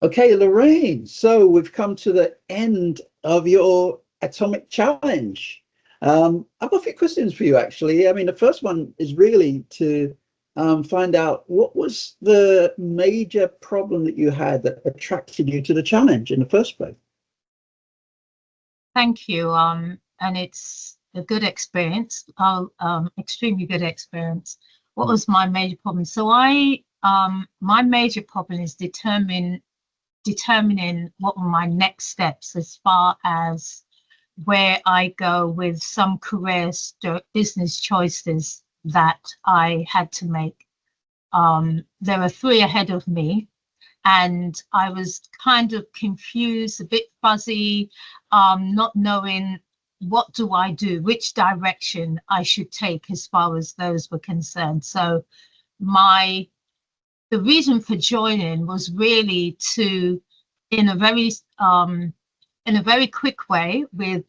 Okay, Lorraine, so we've come to the end of your atomic challenge. I've got a few questions for you, actually. I mean, the first one is really to find out what was the major problem that you had that attracted you to the challenge in the first place? Thank you. And it's a good experience, extremely good experience. What was my major problem? So my major problem is determining what were my next steps as far as where I go with some business choices that I had to make. There were three ahead of me, and I was kind of confused, a bit fuzzy, not knowing what do I do, which direction I should take as far as those were concerned. So the reason for joining was really to, in a very quick way, with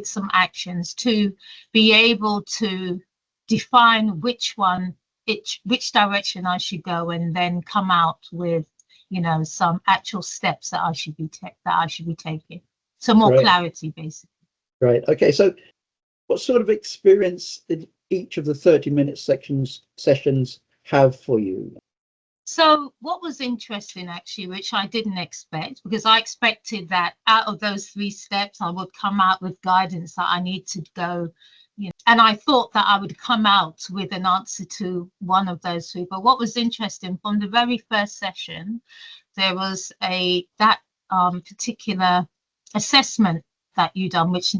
some actions, to be able to define which direction I should go, and then come out with, some actual steps that I should be taking. So more clarity, basically. Right. Okay. So what sort of experience did each of the 30-minute sessions have for you? So what was interesting, actually, which I didn't expect, because I expected that out of those three steps, I would come out with guidance that I need to go, and I thought that I would come out with an answer to one of those three. But what was interesting, from the very first session, there was that particular assessment that you done, which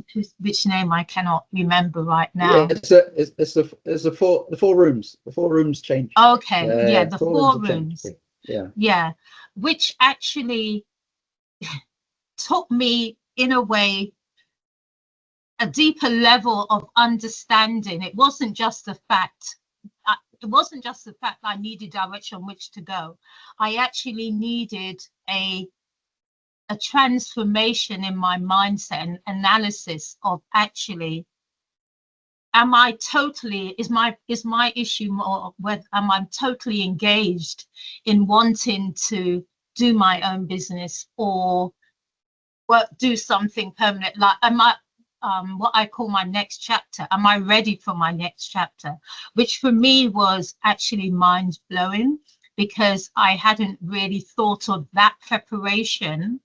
name I cannot remember right now. Yeah, it's the four rooms change. Okay, yeah, the four rooms. Yeah, which actually taught me, in a way, a deeper level of understanding. It wasn't just the fact. It wasn't just the fact that I needed direction on which to go. I actually needed a transformation in my mindset and analysis of, actually, is my issue more whether am I totally engaged in wanting to do my own business, or do something permanent? Like, am I what I call my next chapter? Am I ready for my next chapter? Which for me was actually mind blowing, because I hadn't really thought of that preparation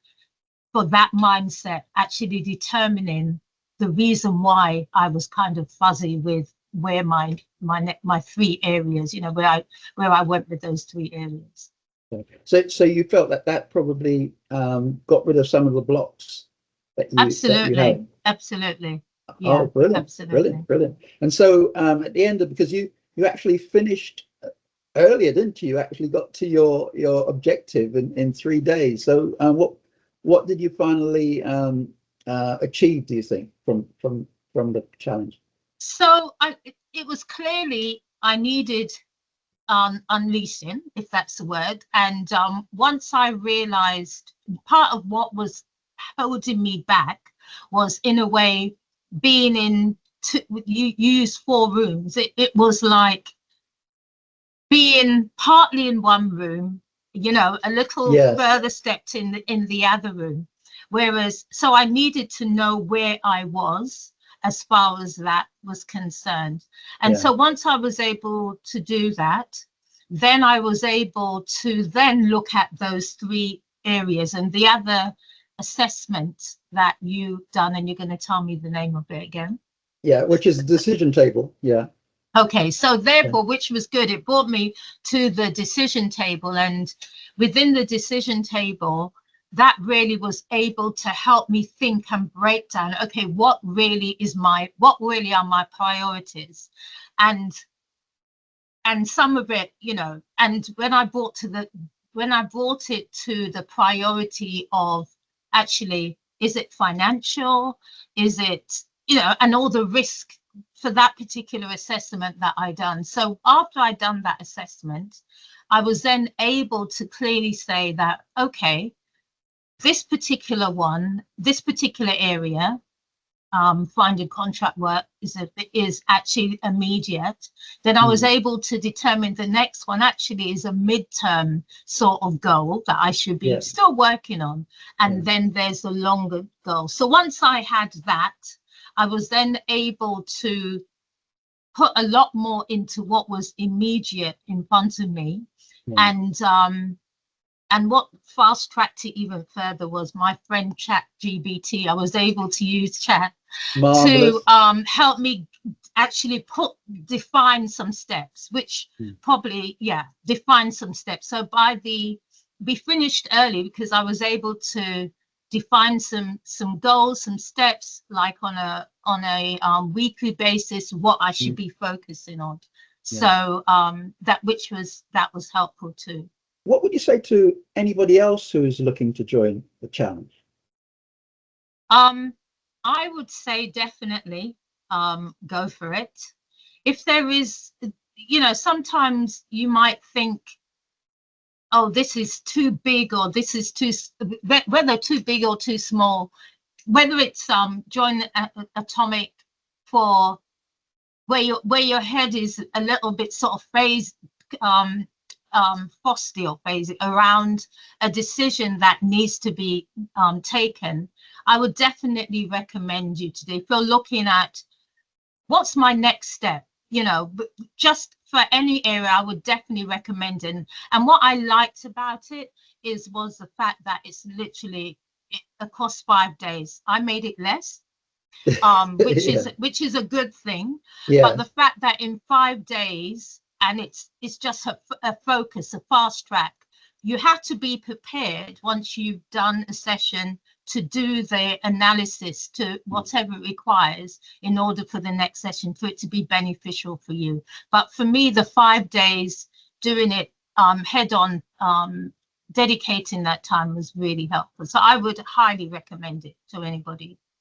for that mindset actually determining the reason why I was kind of fuzzy with where my three areas, where I went with those three areas. So you felt that probably got rid of some of the blocks that you had. Absolutely. Yeah, oh, brilliant, absolutely. Brilliant. And so at the end because you actually finished earlier, didn't you? You actually got to your objective in 3 days. So what did you finally achieve, do you think, from the challenge? So it was clearly I needed unleashing, if that's the word. And once I realized part of what was holding me back was, in a way, being you use four rooms. It was like being partly in one room, a little further stepped in the other room. Whereas, so I needed to know where I was as far as that was concerned. And so once I was able to do that, then I was able to then look at those three areas and the other assessment that you've done, and you're going to tell me the name of it again. Yeah, which is the decision table. Yeah. Okay, so therefore, which was good, it brought me to the decision table, and within the decision table, that really was able to help me think and break down, okay, what really are my priorities, and some of it, and when I brought it to the priority of, actually, is it financial, is it, and all the risk for that particular assessment that I done. So after I done that assessment, I was then able to clearly say that, okay, this particular area, finding contract work is actually immediate, then I was able to determine the next one actually is a midterm sort of goal that I should be still working on. And then there's a longer goal. So once I had that, I was then able to put a lot more into what was immediate in front of me. And what fast tracked it even further was my friend ChatGPT. I was able to use Chat to help me actually define some steps, which probably define some steps. So we finished early because I was able to define some goals, some steps, like on a weekly basis, what I should be focusing on. So that was helpful too. What would you say to anybody else who is looking to join the challenge? I would say definitely go for it. If there is, sometimes you might think, oh, this is too big, or this is whether too big or too small, whether it's join A.T.O.M.I.C for where your head is a little bit sort of phased, frosty or phased around a decision that needs to be taken. I would definitely recommend you to do. If you're looking at what's my next step, just for any area, I would definitely recommend it. And what I liked about it was the fact that it's literally across 5 days. I made it less, which is a good thing. But the fact that in 5 days, and it's just a focus, a fast track, you have to be prepared once you've done a session to do the analysis to whatever it requires in order for the next session for it to be beneficial for you. But for me, the 5 days doing it head on, dedicating that time was really helpful. So I would highly recommend it to anybody.